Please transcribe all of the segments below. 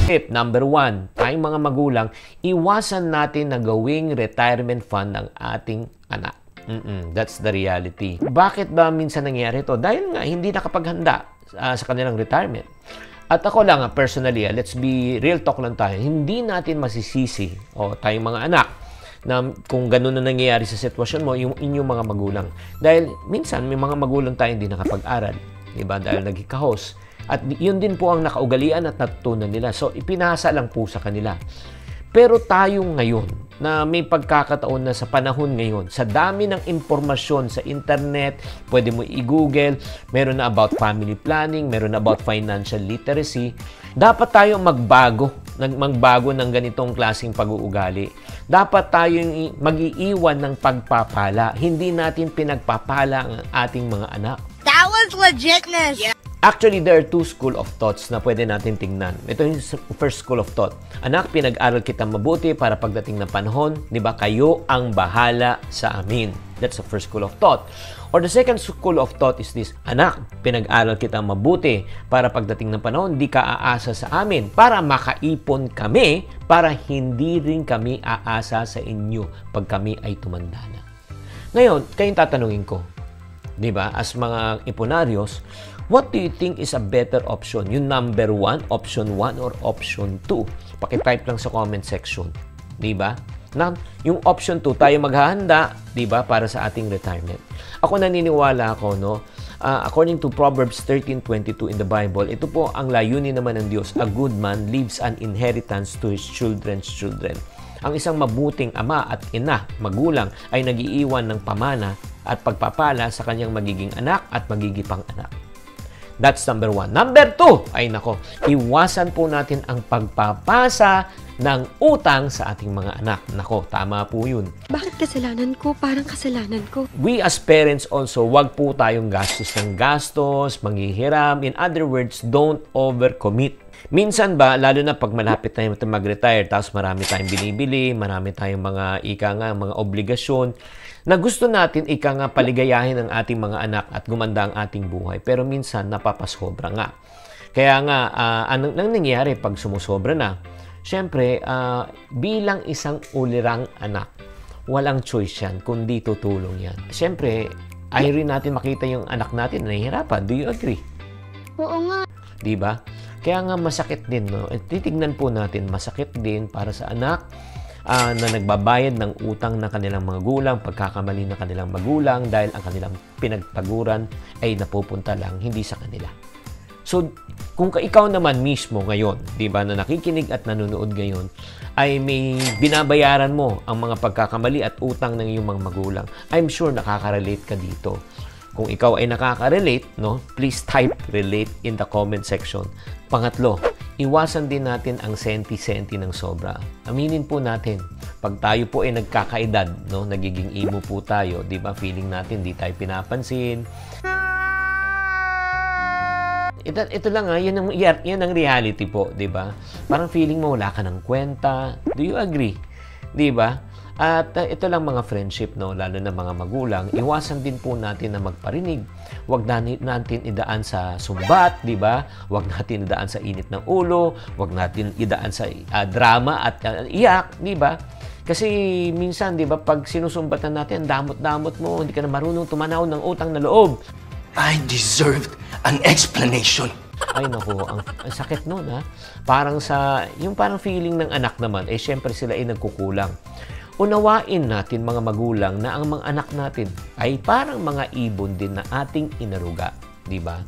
Tip number 1, tayong mga magulang, iwasan natin na gawing retirement fund ng ating anak. That's the reality. Bakit ba minsan nangyayari ito? Dahil nga hindi nakapaghanda sa kanilang retirement. At ako lang, personally, let's be real talk lang tayo, hindi natin masisisi tayong mga anak na kung ganun na nangyayari sa sitwasyon mo, yung inyong mga magulang. Dahil minsan may mga magulang tayo hindi nakapag-aral, diba? Dahil nagkikahos. At yun din po ang nakaugalian at natutunan nila. So, ipinasa lang po sa kanila. Pero tayo ngayon, na may pagkakataon na sa panahon ngayon, sa dami ng impormasyon sa internet, pwede mo i-google, meron na about family planning, meron na about financial literacy, dapat tayo magbago ng ganitong klaseng pag-uugali. Dapat tayong mag-iiwan ng pagpapala. Hindi natin pinagpapala ang ating mga anak. That was legitness! Yeah. Actually, there are two school of thoughts na pwede natin tingnan. Ito yung first school of thought. Anak, pinag-aral kita mabuti para pagdating ng panahon, di ba, kayo ang bahala sa amin. That's the first school of thought. Or the second school of thought is this, anak, pinag-aral kita mabuti para pagdating ng panahon, di ka aasa sa amin para makaipon kami, para hindi rin kami aasa sa inyo pag kami ay tumanda na. Ngayon, kayong tatanungin ko, di ba, as mga iponaryos, what do you think is a better option? Yung number 1, option 1 or option 2? Paki-type lang sa comment section. Diba? Na, yung option 2, tayo maghahanda, diba, para sa ating retirement. Ako naniniwala ako, no? According to Proverbs 13:22 in the Bible, ito po ang layunin naman ng Diyos. A good man leaves an inheritance to his children's children. Ang isang mabuting ama at ina, magulang, ay nag-iiwan ng pamana at pagpapala sa kanyang magiging anak at magigipang anak. That's number 1. Number 2, ay nako, iwasan po natin ang pagpapasa ng utang sa ating mga anak. Nako, tama po yun. Bakit kasalanan ko? Parang kasalanan ko. We as parents also, wag po tayong gastos ng gastos, manghihiram. In other words, don't overcommit. Minsan ba, lalo na pag malapit tayo mag-retire, tapos marami tayong binibili, marami tayong mga mga obligasyon, na gusto natin paligayahin ang ating mga anak at gumanda ang ating buhay. Pero minsan, napapasobra nga. Kaya nga, anong nangyayari pag sumusobra na? Siyempre, bilang isang ulirang anak, walang choice yan, kundi tutulong yan. Siyempre, ayaw rin natin makita yung anak natin na nahihirapan. Do you agree? Oo nga. Diba? Kaya nga masakit din, no? At titignan po natin, masakit din para sa anak na nagbabayad ng utang ng kanilang mga magulang, pagkakamali ng kanilang magulang dahil ang kanilang pinagpaguran ay napupunta lang hindi sa kanila. So, kung ikaw naman mismo ngayon, di ba, na nakikinig at nanonood ngayon, ay may binabayaran mo ang mga pagkakamali at utang ng iyong mga magulang, I'm sure nakaka-relate ka dito. Kung ikaw ay nakaka-relate, no, please type relate in the comment section. Pangatlo, iwasan din natin ang senti-senti ng sobra. Aminin po natin, pag tayo po ay nagkakaedad, no, nagiging emo po tayo, di ba, feeling natin di tayo pinapansin. Ito lang yan ang reality po, di ba? Parang feeling mo wala ka ng kwenta. Do you agree? Di ba? At ito lang mga friendship, no, lalo na mga magulang, iwasan din po natin na magparinig. Huwag natin idaan sa sumbat, di ba? Huwag natin idaan sa init ng ulo, huwag natin idaan sa drama at iyak, di ba? Kasi minsan, di ba, pag sinusumbatan natin, damot-damot mo, hindi ka na marunong tumanaw ng utang na loob. I deserved an explanation. Ay naku, ang sakit nun, ha? Parang yung parang feeling ng anak naman, syempre sila ay nagkukulang. Unawain natin mga magulang na ang mga anak natin ay parang mga ibon din na ating inaruga, di ba?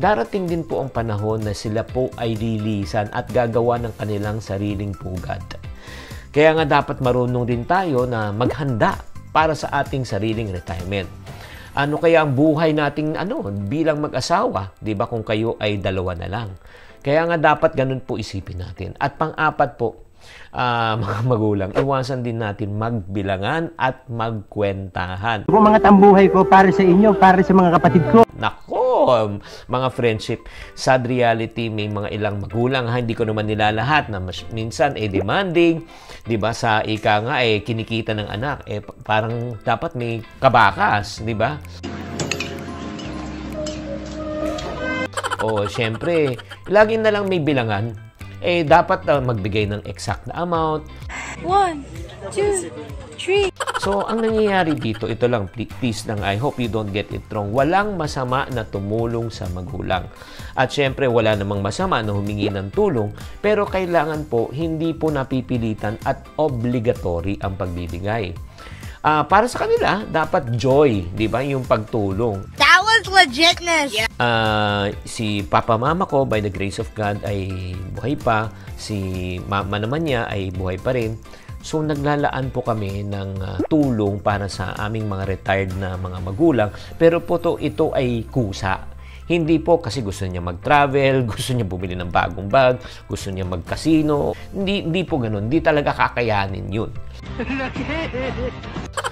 Darating din po ang panahon na sila po ay lilisan at gagawa ng kanilang sariling pugad. Kaya nga dapat marunong din tayo na maghanda para sa ating sariling retirement. Ano kaya ang buhay nating bilang mag-asawa, 'di ba, kung kayo ay dalawa na lang. Kaya nga dapat ganun po isipin natin. At pang-apat po, mga magulang, iwasan din natin magbilangan at magkwentahan. Kung mga tambuhay ko para sa inyo, para sa mga kapatid ko. Nako, mga friendship, sad reality, may mga ilang magulang, hindi ko naman nila lahat, na minsan demanding, 'di ba, sa ika nga kinikita ng anak, parang dapat may kabakas, 'di ba? O syempre, lagi na lang may bilangan. dapat magbigay ng exact na amount. 1, 2, 3. So, ang nangyayari dito, ito lang, please lang, I hope you don't get it wrong. Walang masama na tumulong sa magulang. At syempre, wala namang masama na humingi ng tulong, pero kailangan po, hindi po napipilitan at obligatory ang pagbibigay. Para sa kanila, dapat joy, di ba? Yung pagtulong. That was legitness. Si Papa Mama ko, by the grace of God, ay buhay pa. Si Mama naman niya ay buhay pa rin. So, naglalaan po kami ng tulong para sa aming mga retired na mga magulang. Pero po ito ay kusa. Hindi po kasi gusto niya mag-travel, gusto niya bumili ng bagong bag, gusto niya mag-casino. Hindi po ganun. Hindi talaga kakayanin yun.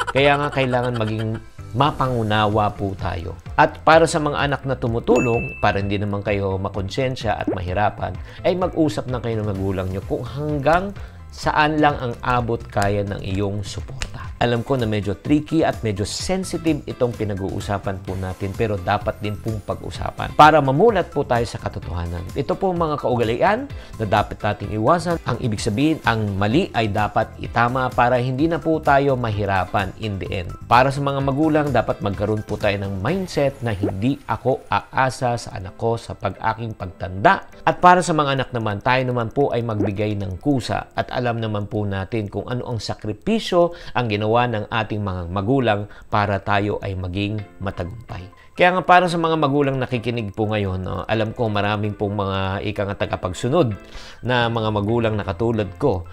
Kaya nga kailangan maging mapangunawa po tayo. At para sa mga anak na tumutulong, para hindi naman kayo makonsensya at mahirapan, ay mag-usap na kayo ng magulang nyo kung hanggang saan lang ang abot kaya ng iyong suporta. Alam ko na medyo tricky at medyo sensitive itong pinag-uusapan po natin, pero dapat din pong pag-usapan para mamulat po tayo sa katotohanan. Ito po mga kaugalian na dapat nating iwasan. Ang ibig sabihin, ang mali ay dapat itama para hindi na po tayo mahirapan in the end. Para sa mga magulang, dapat magkaroon po tayo ng mindset na hindi ako aasa sa anak ko sa pag-aking pagtanda. At para sa mga anak naman, tayo naman po ay magbigay ng kusa at alam naman po natin kung ano ang sakripisyo ang ginawa ng ating mga magulang para tayo ay maging matagumpay. Kaya nga para sa mga magulang nakikinig po ngayon, alam ko maraming pong mga tagapagsunod na mga magulang na katulad ko.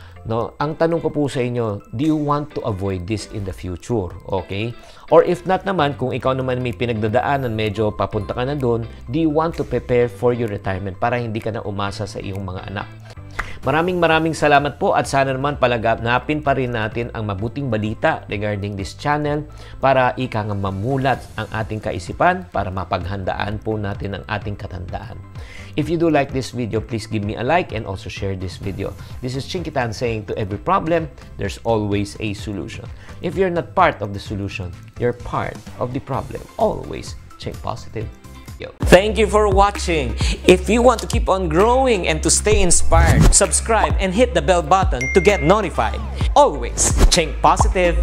Ang tanong ko po sa inyo, do you want to avoid this in the future? Okay? Or if not naman, kung ikaw naman may pinagdadaanan, medyo papunta ka na doon, do you want to prepare for your retirement para hindi ka na umasa sa iyong mga anak? Maraming salamat po at sana naman palaganapin pa rin natin ang mabuting balita regarding this channel para ika nga mamulat ang ating kaisipan para mapaghandaan po natin ang ating katandaan. If you do like this video, please give me a like and also share this video. This is Chinkitan saying to every problem, there's always a solution. If you're not part of the solution, you're part of the problem. Always think positive. Thank you for watching. If you want to keep on growing and to stay inspired, subscribe and hit the bell button to get notified. Always think positive.